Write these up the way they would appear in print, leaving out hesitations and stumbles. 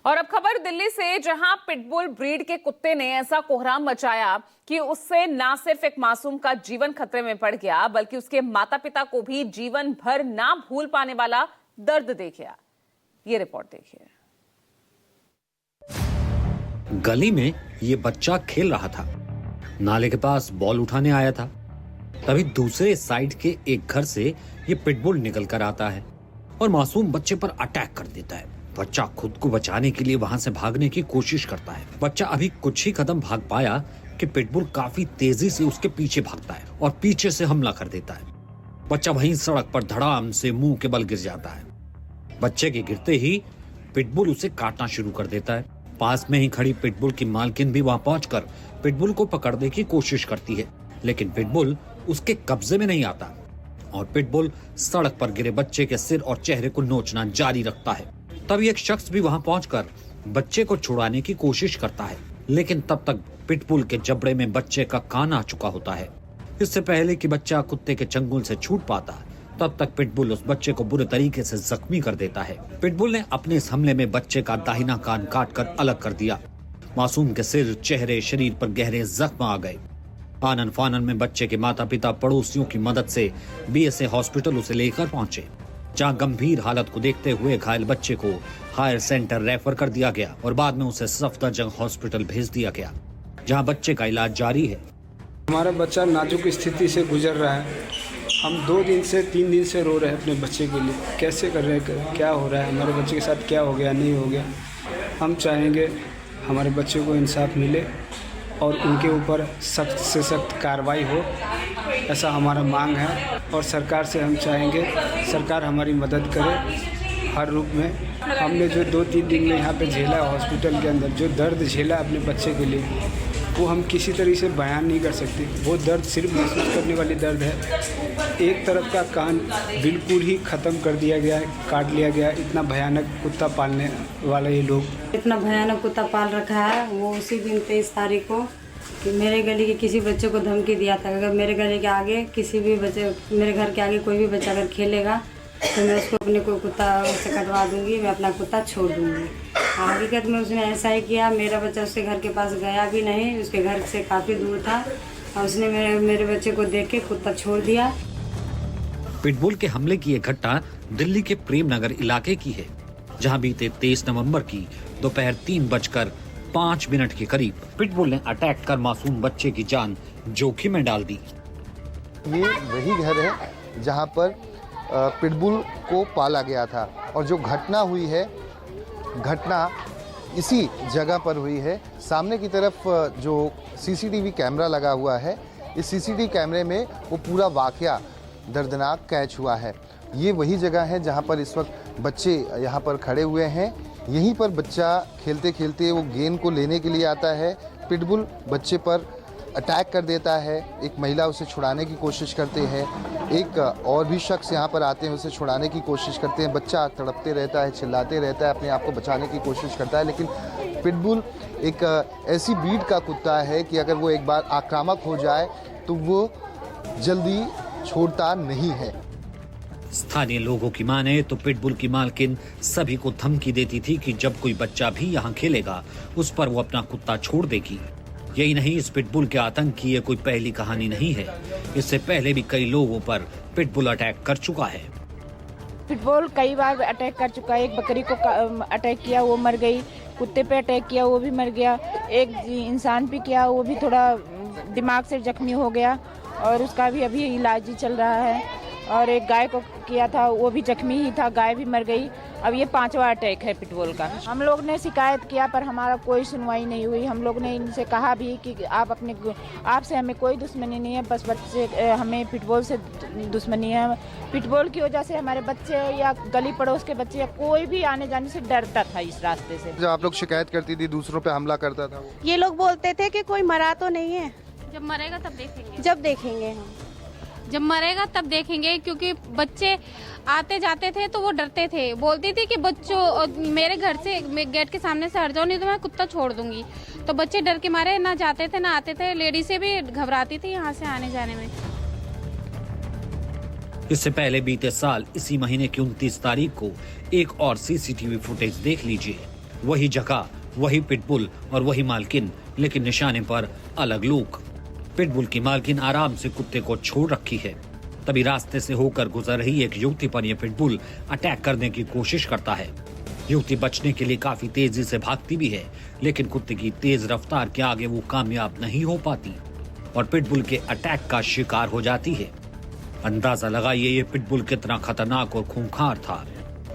और अब खबर दिल्ली से, जहां पिटबुल ब्रीड के कुत्ते ने ऐसा कोहराम मचाया कि उससे ना सिर्फ एक मासूम का जीवन खतरे में पड़ गया, बल्कि उसके माता पिता को भी जीवन भर ना भूल पाने वाला दर्द दे गया। ये रिपोर्ट देखिए। गली में ये बच्चा खेल रहा था, नाले के पास बॉल उठाने आया था। तभी दूसरे साइड के एक घर से ये पिटबुल निकल कर आता है और मासूम बच्चे पर अटैक कर देता है। बच्चा खुद को बचाने के लिए वहां से भागने की कोशिश करता है। बच्चा अभी कुछ ही कदम भाग पाया कि पिटबुल काफी तेजी से उसके पीछे भागता है और पीछे से हमला कर देता है। बच्चा वहीं सड़क पर धड़ाम से मुंह के बल गिर जाता है। बच्चे के गिरते ही पिटबुल उसे काटना शुरू कर देता है। पास में ही खड़ी पिटबुल की मालकिन भी वहां पहुंचकर पिटबुल को पकड़ने की कोशिश करती है, लेकिन पिटबुल उसके कब्जे में नहीं आता और पिटबुल सड़क पर गिरे बच्चे के सिर और चेहरे को नोचना जारी रखता है। तभी एक शख्स भी वहां पहुंचकर बच्चे को छुड़ाने की कोशिश करता है, लेकिन तब तक पिटबुल के जबड़े में बच्चे का कान आ चुका होता है। इससे पहले कि बच्चा कुत्ते के चंगुल से छूट पाता, तब तक पिटबुल उस बच्चे को बुरे तरीके से जख्मी कर देता है। पिटबुल ने अपने इस हमले में बच्चे का दाहिना कान काटकर अलग कर दिया। मासूम के सिर, चेहरे, शरीर पर गहरे जख्म आ गए। आनन फानन में बच्चे के माता पिता पड़ोसियों की मदद से बीएसए हॉस्पिटल उसे लेकर पहुंचे, जहां गंभीर हालत को देखते हुए घायल बच्चे को हायर सेंटर रेफर कर दिया गया और बाद में उसे सफदरजंग हॉस्पिटल भेज दिया गया, जहां बच्चे का इलाज जारी है। हमारा बच्चा नाजुक स्थिति से गुजर रहा है। हम 2 दिन से 3 दिन से रो रहे हैं अपने बच्चे के लिए। कैसे कर रहे हैं, क्या हो रहा है, हमारे बच्चे के साथ क्या हो गया, नहीं हो गया। हम चाहेंगे हमारे बच्चे को इंसाफ मिले और उनके ऊपर सख्त से सख्त कार्रवाई हो, ऐसा हमारा मांग है। और सरकार से हम चाहेंगे सरकार हमारी मदद करे हर रूप में। हमने जो 2-3 दिन में यहाँ पे झेला हॉस्पिटल के अंदर, जो दर्द झेला अपने बच्चे के लिए, वो हम किसी तरह से बयान नहीं कर सकते। वो दर्द सिर्फ महसूस करने वाली दर्द है। एक तरफ का कान बिल्कुल ही ख़त्म कर दिया गया है, काट लिया गया। इतना भयानक कुत्ता पालने वाले ये लोग, इतना भयानक कुत्ता पाल रखा है। वो उसी दिन 23 तारीख को कि मेरे गली के किसी बच्चे को धमकी दिया था, अगर मेरे गली के आगे किसी भी बच्चे, मेरे घर के आगे कोई भी बच्चा अगर खेलेगा तो मैं उसको अपने कोई कुत्ता उससे कटवा दूंगी, मैं अपना कुत्ता छोड़ दूंगी। हकीकत में उसने ऐसा ही किया। मेरा बच्चा उसके घर के पास गया भी नहीं, उसके घर से काफ़ी दूर था और उसने मेरे बच्चे को देख के कुत्ता छोड़ दिया। पिटबुल के हमले की यह घटना दिल्ली के प्रेम नगर इलाके की है, जहां बीते 23 नवंबर की दोपहर 3:05 के करीब पिटबुल ने अटैक कर मासूम बच्चे की जान जोखिम में डाल दी। ये वही घर है जहां पर पिटबुल को पाला गया था और जो घटना हुई है, घटना इसी जगह पर हुई है। सामने की तरफ जो सीसीटीवी कैमरा लगा हुआ है, इस सीसीटीवी कैमरे में वो पूरा वाकया दर्दनाक कैच हुआ है। ये वही जगह है जहां पर इस वक्त बच्चे यहाँ पर खड़े हुए हैं। यहीं पर बच्चा खेलते खेलते वो गेंद को लेने के लिए आता है। पिटबुल बच्चे पर अटैक कर देता है। एक महिला उसे छुड़ाने की कोशिश करते हैं, एक और भी शख्स यहाँ पर आते हैं, उसे छुड़ाने की कोशिश करते हैं। बच्चा तड़पते रहता है, चिल्लाते रहता है, अपने आप को बचाने की कोशिश करता है। लेकिन पिटबुल एक ऐसी ब्रीड का कुत्ता है कि अगर वो एक बार आक्रामक हो जाए तो वो जल्दी छोड़ता नहीं है। स्थानीय लोगों की माने तो पिटबुल की मालकिन सभी को धमकी देती थी कि जब कोई बच्चा भी यहाँ खेलेगा उस पर वो अपना कुत्ता छोड़ देगी। यही नहीं, इस पिटबुल के आतंक की ये कोई पहली कहानी नहीं है। इससे पहले भी कई लोगों पर पिटबुल अटैक कर चुका है। पिटबुल कई बार अटैक कर चुका है। एक बकरी को अटैक किया, वो मर गई। कुत्ते पे अटैक किया, वो भी मर गया। एक इंसान पे किया, वो भी थोड़ा दिमाग से जख्मी हो गया और उसका भी अभी इलाज ही चल रहा है। और एक गाय को किया था, वो भी जख्मी ही था, गाय भी मर गई। अब ये 5वां अटैक है पिटबुल का। हम लोग ने शिकायत किया पर हमारा कोई सुनवाई नहीं हुई। हम लोग ने इनसे कहा भी कि आपसे हमें कोई दुश्मनी नहीं है, बस बच्चे हमें पिटबुल से दुश्मनी है। पिटबुल की वजह से हमारे बच्चे या गली पड़ोस के बच्चे या कोई भी आने जाने से डरता था इस रास्ते से। जब आप लोग शिकायत करती थी, दूसरों पे हमला करता था वो, ये लोग बोलते थे कि कोई मरा तो नहीं है, जब मरेगा तब देखेंगे। जब देखेंगे हम, जब मरेगा तब देखेंगे। क्योंकि बच्चे आते जाते थे तो वो डरते थे। बोलती थी कि बच्चों मेरे घर से गेट के सामने से हट जाओ, नहीं तो मैं कुत्ता छोड़ दूंगी। तो बच्चे डर के मारे ना जाते थे ना आते थे। लेडी से भी घबराती थी यहाँ से आने जाने में। इससे पहले बीते साल इसी महीने की 29 तारीख को एक और सीसीटीवी फुटेज देख लीजिए, वही जगह, वही पिटबुल और वही मालकिन, लेकिन निशाने पर अलग लोग। पिटबुल की मालकिन आराम से कुत्ते को छोड़ रखी है। तभी रास्ते से होकर गुजर रही एक युवती पर यह पिटबुल अटैक करने की कोशिश करता है। युवती बचने के लिए काफी तेजी से भागती भी है, लेकिन कुत्ते की तेज रफ्तार के आगे वो कामयाब नहीं हो पाती और पिटबुल के अटैक का शिकार हो जाती है। अंदाजा लगाइए ये पिटबुल कितना खतरनाक और खूंखार था।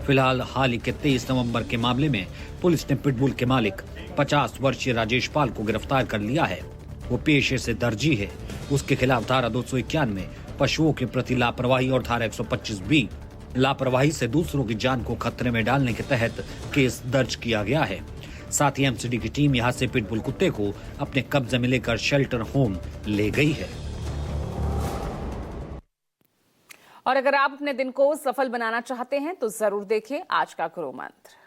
फिलहाल हाल ही के 23 नवंबर के मामले में पुलिस ने पिटबुल के मालिक 50 वर्षीय राजेश पाल को गिरफ्तार कर लिया है। वो पेशे से दर्जी है। उसके खिलाफ धारा 291 पशुओं के प्रति लापरवाही और धारा 125B लापरवाही से दूसरों की जान को खतरे में डालने के तहत केस दर्ज किया गया है। साथ ही एमसीडी की टीम यहां से पिटबुल कुत्ते को अपने कब्जे में लेकर शेल्टर होम ले गई है। और अगर आप अपने दिन को सफल बनाना चाहते हैं तो जरूर देखिए आज का गुरु मंत्र।